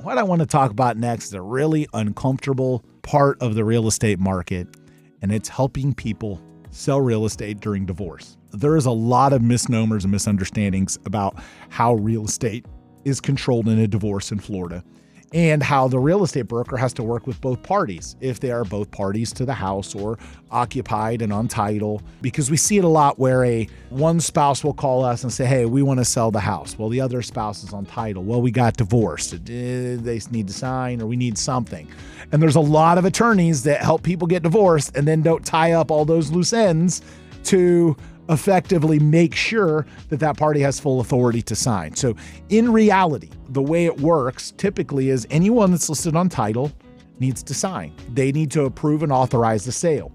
What I want to talk about next is a really uncomfortable part of the real estate market, and it's helping people sell real estate during divorce. There is a lot of misnomers and misunderstandings about how real estate is controlled in a divorce in Florida, and how the real estate broker has to work with both parties if they are both parties to the house or occupied and on title. Because we see it a lot where one spouse will call us and say, hey, we want to sell the house. Well, the other spouse is on title. Well, we got divorced. They need to sign or we need something. And there's a lot of attorneys that help people get divorced and then don't tie up all those loose ends to effectively make sure that that party has full authority to sign. So in reality, the way it works typically is anyone that's listed on title needs to sign. They need to approve and authorize the sale.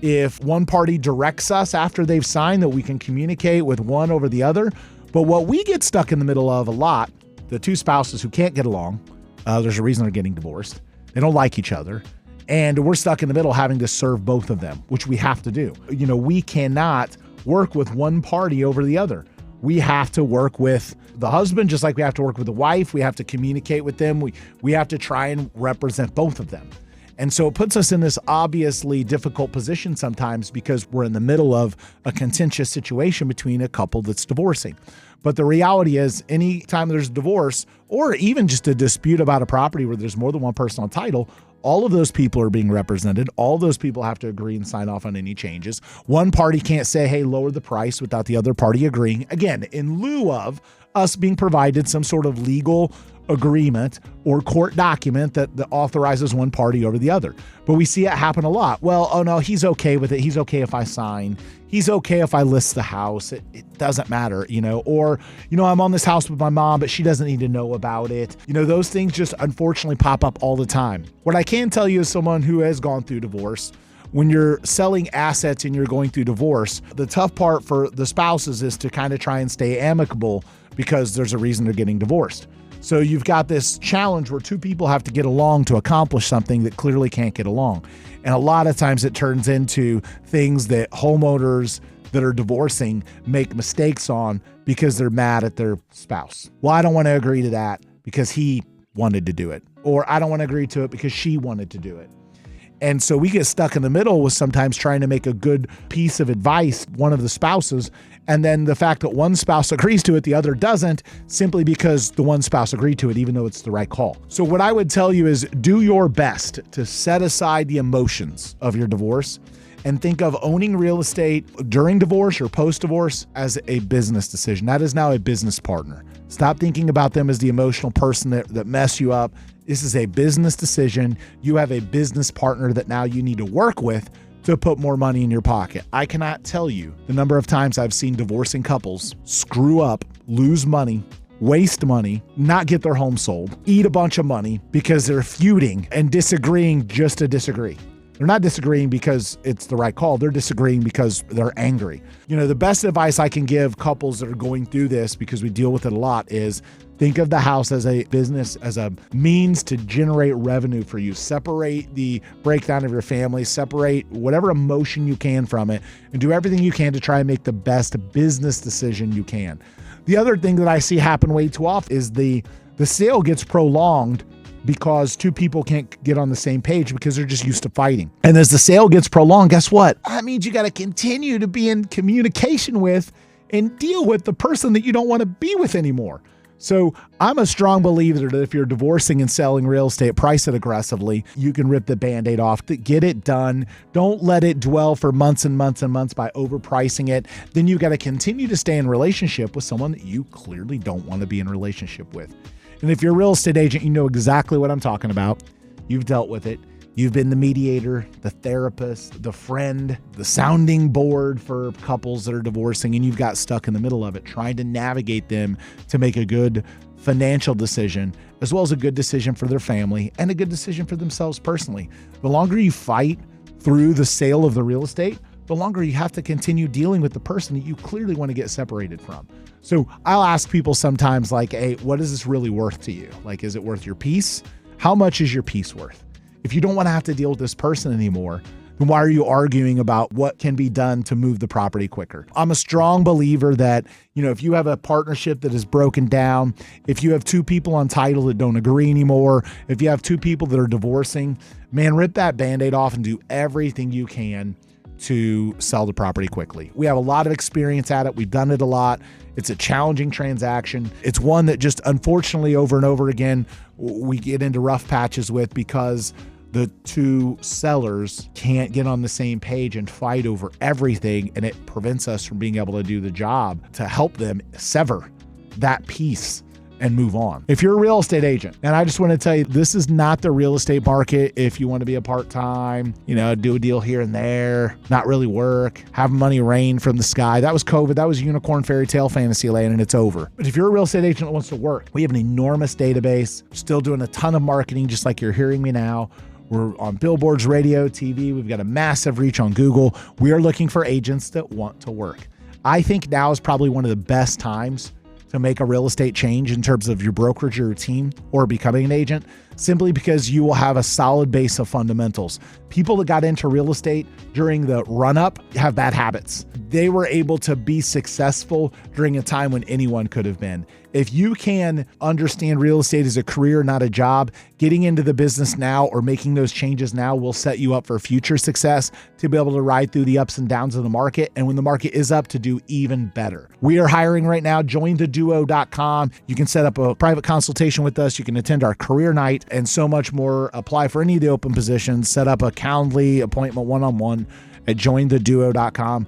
If one party directs us after they've signed, that we can communicate with one over the other. But what we get stuck in the middle of a lot, the two spouses who can't get along, there's a reason they're getting divorced. They don't like each other. And we're stuck in the middle having to serve both of them, which we have to do. We cannot work with one party over the other. We have to work with the husband just like we have to work with the wife. We have to communicate with them. We have to try and represent both of them. And so it puts us in this obviously difficult position sometimes because we're in the middle of a contentious situation between a couple that's divorcing. But the reality is anytime there's a divorce or even just a dispute about a property where there's more than one person on title, all of those people are being represented. All those people have to agree and sign off on any changes. One party can't say, hey, lower the price without the other party agreeing. Again, in lieu of us being provided some sort of legal agreement or court document that authorizes one party over the other. But we see it happen a lot. Well, oh no, he's okay with it. He's okay if I sign. He's okay if I list the house. It doesn't matter, or, I'm on this house with my mom, but she doesn't need to know about it. Those things just unfortunately pop up all the time. What I can tell you as someone who has gone through divorce, when you're selling assets and you're going through divorce, the tough part for the spouses is to kind of try and stay amicable because there's a reason they're getting divorced. So you've got this challenge where two people have to get along to accomplish something that clearly can't get along. And a lot of times it turns into things that homeowners that are divorcing make mistakes on because they're mad at their spouse. Well, I don't want to agree to that because he wanted to do it. Or I don't want to agree to it because she wanted to do it. And so we get stuck in the middle with sometimes trying to make a good piece of advice, one of the spouses, and then the fact that one spouse agrees to it, the other doesn't, simply because the one spouse agreed to it, even though it's the right call. So what I would tell you is do your best to set aside the emotions of your divorce and think of owning real estate during divorce or post-divorce as a business decision. That is now a business partner. Stop thinking about them as the emotional person that mess you up. This is a business decision. You have a business partner that now you need to work with to put more money in your pocket. I cannot tell you the number of times I've seen divorcing couples screw up, lose money, waste money, not get their home sold, eat a bunch of money because they're feuding and disagreeing just to disagree. They're not disagreeing because it's the right call. They're disagreeing because they're angry. The best advice I can give couples that are going through this, because we deal with it a lot, is think of the house as a business, as a means to generate revenue for you. Separate the breakdown of your family, separate whatever emotion you can from it, and do everything you can to try and make the best business decision you can. The other thing that I see happen way too often is the sale gets prolonged because two people can't get on the same page because they're just used to fighting. And as the sale gets prolonged, guess what? That means you got to continue to be in communication with and deal with the person that you don't want to be with anymore. So I'm a strong believer that if you're divorcing and selling real estate, price it aggressively. You can rip the Band-Aid off, get it done. Don't let it dwell for months and months and months by overpricing it. Then you got to continue to stay in relationship with someone that you clearly don't want to be in relationship with. And if you're a real estate agent, you know exactly what I'm talking about. You've dealt with it. You've been the mediator, the therapist, the friend, the sounding board for couples that are divorcing, and you've got stuck in the middle of it, trying to navigate them to make a good financial decision, as well as a good decision for their family and a good decision for themselves personally. The longer you fight through the sale of the real estate, the longer you have to continue dealing with the person that you clearly want to get separated from. So I'll ask people sometimes like, hey, what is this really worth to you? Like, is it worth your peace? How much is your peace worth? If you don't want to have to deal with this person anymore, then why are you arguing about what can be done to move the property quicker? I'm a strong believer that, if you have a partnership that is broken down, if you have two people on title that don't agree anymore, if you have two people that are divorcing, man, rip that Band-Aid off and do everything you can to sell the property quickly. We have a lot of experience at it. We've done it a lot. It's a challenging transaction. It's one that just unfortunately over and over again, we get into rough patches with because the two sellers can't get on the same page and fight over everything. And it prevents us from being able to do the job to help them sever that piece and move on. If you're a real estate agent, and I just want to tell you, this is not the real estate market if you want to be a part-time, do a deal here and there, not really work, have money rain from the sky. That was COVID. That was unicorn fairy tale fantasy land, and it's over. But if you're a real estate agent that wants to work, we have an enormous database, still doing a ton of marketing, just like you're hearing me now. We're on billboards, radio, TV. We've got a massive reach on Google. We are looking for agents that want to work. I think now is probably one of the best times to make a real estate change in terms of your brokerage or your team or becoming an agent, simply because you will have a solid base of fundamentals. People that got into real estate during the run-up have bad habits. They were able to be successful during a time when anyone could have been. If you can understand real estate as a career, not a job, getting into the business now or making those changes now will set you up for future success to be able to ride through the ups and downs of the market. And when the market is up, to do even better. We are hiring right now. JoinTheDuo.com. You can set up a private consultation with us. You can attend our career night and so much more. Apply for any of the open positions. Set up a Calendly appointment one-on-one at JoinTheDuo.com.